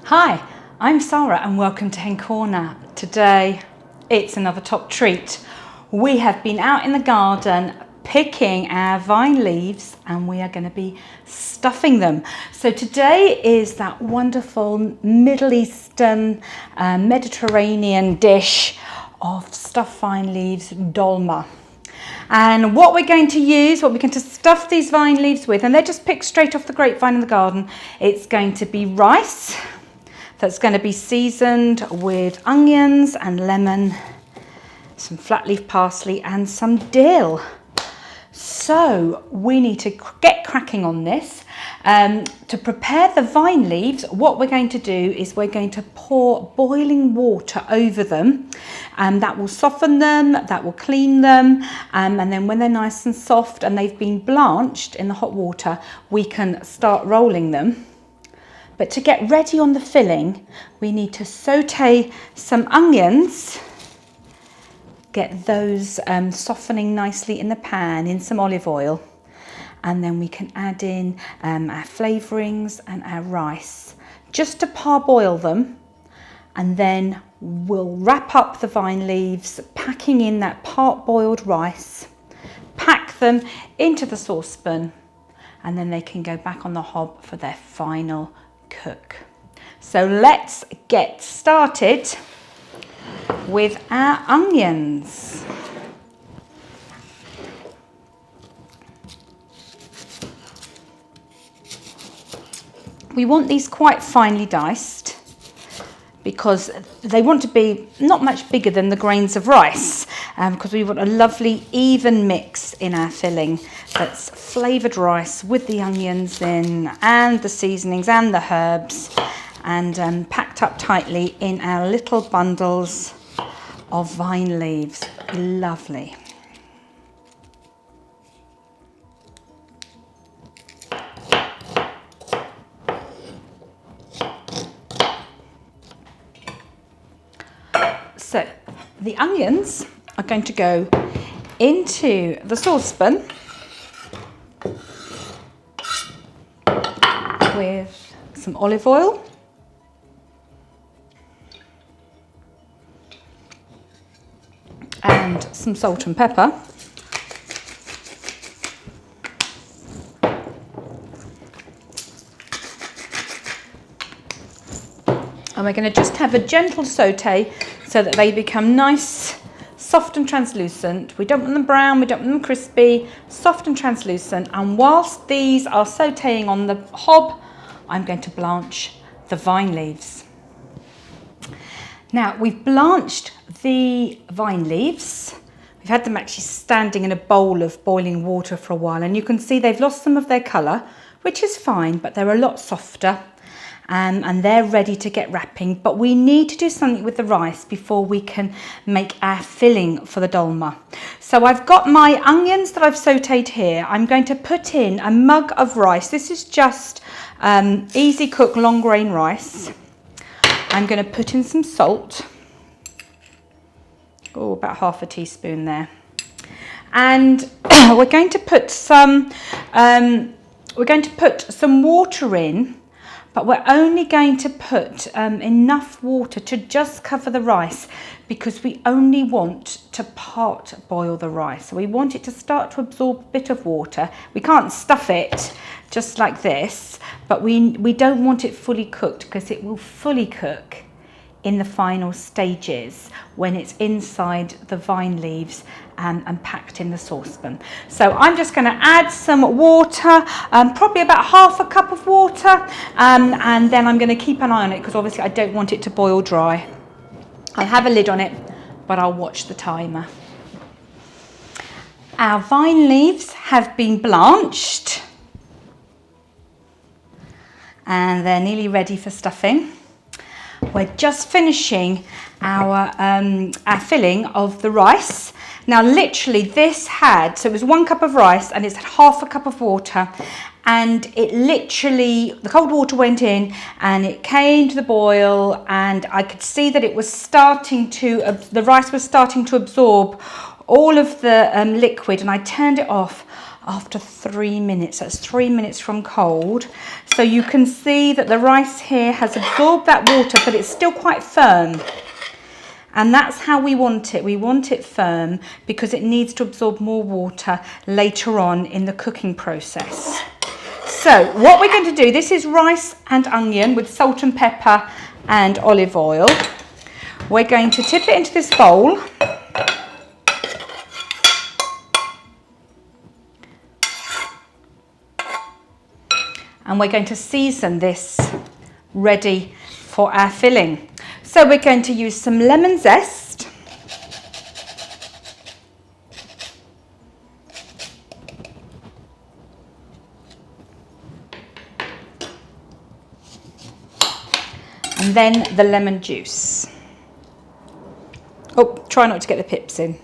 Hi, I'm Sara and welcome to Hen Corner. Today it's another top treat. We have been out in the garden picking our vine leaves and we are going to be stuffing them. So today is that wonderful Middle Eastern Mediterranean dish of stuffed vine leaves, dolma. And what we're going to stuff these vine leaves with, and they're just picked straight off the grapevine in the garden, it's going to be rice. That's going to be seasoned with onions and lemon, some flat leaf parsley and some dill. So we need to get cracking on this. To prepare the vine leaves, what we're going to do is we're going to pour boiling water over them, and that will soften them, that will clean them, and then when they're nice and soft and they've been blanched in the hot water, we can start rolling them. But to get ready on the filling, we need to saute some onions, get those softening nicely in the pan in some olive oil, and then we can add in our flavourings and our rice just to parboil them, and then we'll wrap up the vine leaves, packing in that part-boiled rice, pack them into the saucepan, and then they can go back on the hob for their final cook. So let's get started with our onions. We want these quite finely diced because they want to be not much bigger than the grains of rice, because we want a lovely even mix in our filling that's flavoured rice with the onions in and the seasonings and the herbs, and packed up tightly in our little bundles of vine leaves. Lovely. So the onions are going to go into the saucepan with some olive oil, and some salt and pepper. And we're going to just have a gentle saute so that they become nice, soft and translucent. We don't want them brown, we don't want them crispy, soft and translucent. And whilst these are sauteing on the hob, I'm going to blanch the vine leaves. Now, we've blanched the vine leaves. We've had them actually standing in a bowl of boiling water for a while, and you can see they've lost some of their colour, which is fine, but they're a lot softer. And they're ready to get wrapping, but we need to do something with the rice before we can make our filling for the dolma. So I've got my onions that I've sauteed here. I'm going to put in a mug of rice. This is just easy cook long grain rice. I'm going to put in some salt. Oh, about half a teaspoon there. And we're going to put some water in. But we're only going to put enough water to just cover the rice, because we only want to part boil the rice. So we want it to start to absorb a bit of water. We can't stuff it just like this, but we don't want it fully cooked, because it will fully cook in the final stages when it's inside the vine leaves and packed in the saucepan. So I'm just going to add some water, probably about half a cup of water, and then I'm going to keep an eye on it, because obviously I don't want it to boil dry. I'll have a lid on it, but I'll watch the timer. Our vine leaves have been blanched and they're nearly ready for stuffing. We're just finishing our filling of the rice. Now literally so it was 1 cup of rice and it's had half a cup of water, and it literally, the cold water went in and it came to the boil, and I could see that it was the rice was starting to absorb all of the liquid, and I turned it off after 3 minutes. That's 3 minutes from cold. So you can see that the rice here has absorbed that water, but it's still quite firm. And that's how we want it. We want it firm because it needs to absorb more water later on in the cooking process. So what we're going to do, this is rice and onion with salt and pepper and olive oil. We're going to tip it into this bowl. And we're going to season this ready for our filling. So we're going to use some lemon zest. And then the lemon juice. Oh, try not to get the pips in.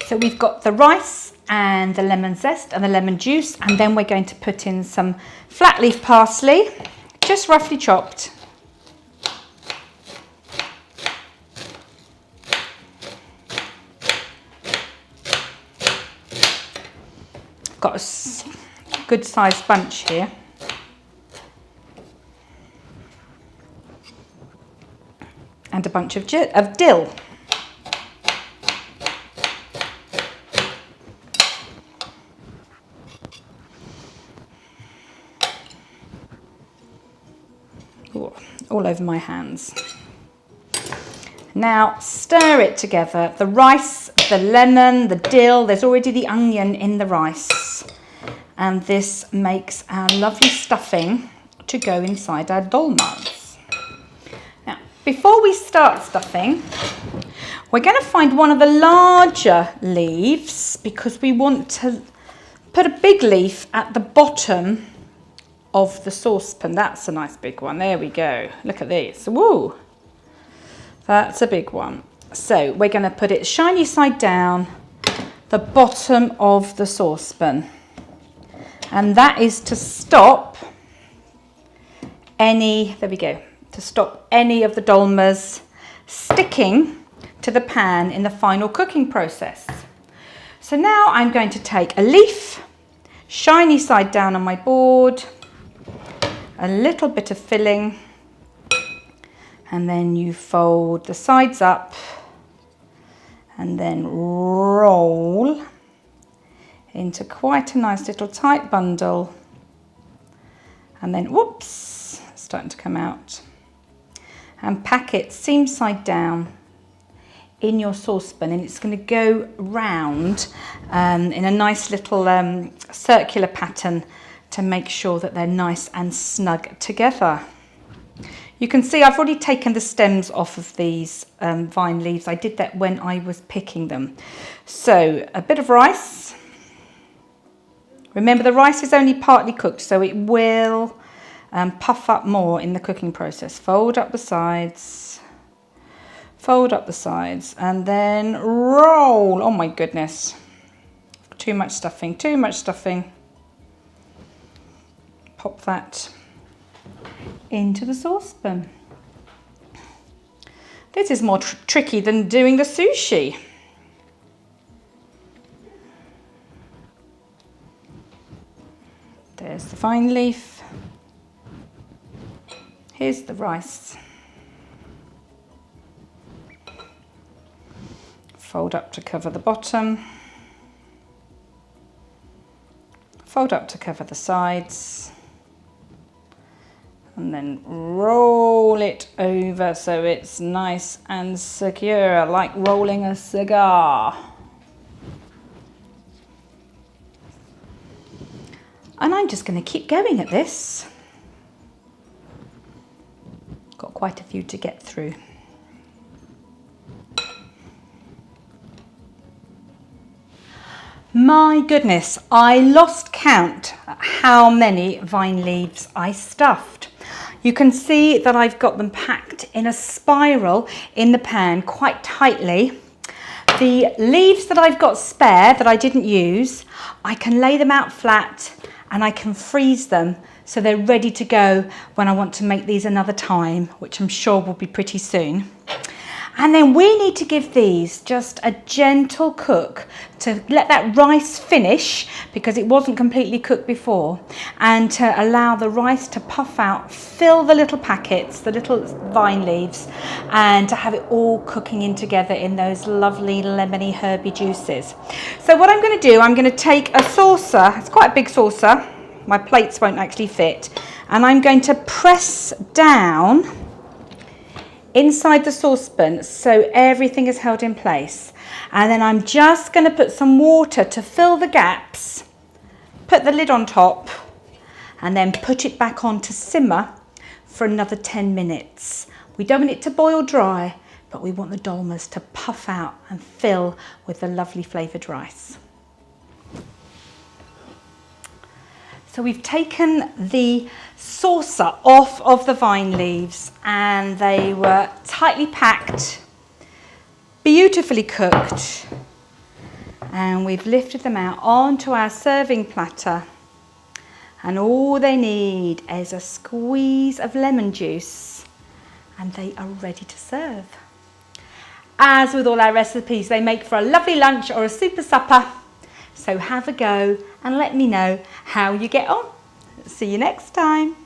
So we've got the rice and the lemon zest and the lemon juice, and then we're going to put in some flat leaf parsley, just roughly chopped. Got a good sized bunch here. And a bunch of dill. Ooh, all over my hands. Now stir it together. The rice, the lemon, the dill, there's already the onion in the rice. And this makes our lovely stuffing to go inside our dolmades. Now, before we start stuffing, we're going to find one of the larger leaves because we want to put a big leaf at the bottom of the saucepan. That's a nice big one. There we go. Look at this. Woo! That's a big one. So we're going to put it shiny side down, the bottom of the saucepan. And that is to stop any, there we go, to stop any of the dolmas sticking to the pan in the final cooking process. So now I'm going to take a leaf, shiny side down on my board, a little bit of filling, and then you fold the sides up and then roll into quite a nice little tight bundle, and then whoops, it's starting to come out, and pack it seam side down in your saucepan, and it's going to go round in a nice little circular pattern to make sure that they're nice and snug together. You can see I've already taken the stems off of these vine leaves. I did that when I was picking them. So a bit of rice. Remember, the rice is only partly cooked, so it will puff up more in the cooking process. Fold up the sides, and then roll. Oh my goodness. Too much stuffing, too much stuffing. Pop that into the saucepan. This is more tricky than doing the sushi. There's the vine leaf. Here's the rice. Fold up to cover the bottom. Fold up to cover the sides. And then roll it over so it's nice and secure, like rolling a cigar. And I'm just going to keep going at this. Got quite a few to get through. My goodness, I lost count how many vine leaves I stuffed. You can see that I've got them packed in a spiral in the pan quite tightly. The leaves that I've got spare that I didn't use, I can lay them out flat and I can freeze them so they're ready to go when I want to make these another time, which I'm sure will be pretty soon. And then we need to give these just a gentle cook to let that rice finish, because it wasn't completely cooked before, and to allow the rice to puff out, fill the little packets, the little vine leaves, and to have it all cooking in together in those lovely lemony herby juices. So what I'm going to do, I'm going to take a saucer, it's quite a big saucer, my plates won't actually fit, and I'm going to press down inside the saucepan so everything is held in place. And then I'm just going to put some water to fill the gaps, put the lid on top, and then put it back on to simmer for another 10 minutes. We don't want it to boil dry, but we want the dolmas to puff out and fill with the lovely flavoured rice. So we've taken the saucer off of the vine leaves, and they were tightly packed, beautifully cooked, and we've lifted them out onto our serving platter, and all they need is a squeeze of lemon juice and they are ready to serve. As with all our recipes, they make for a lovely lunch or a super supper. So have a go and let me know how you get on. See you next time.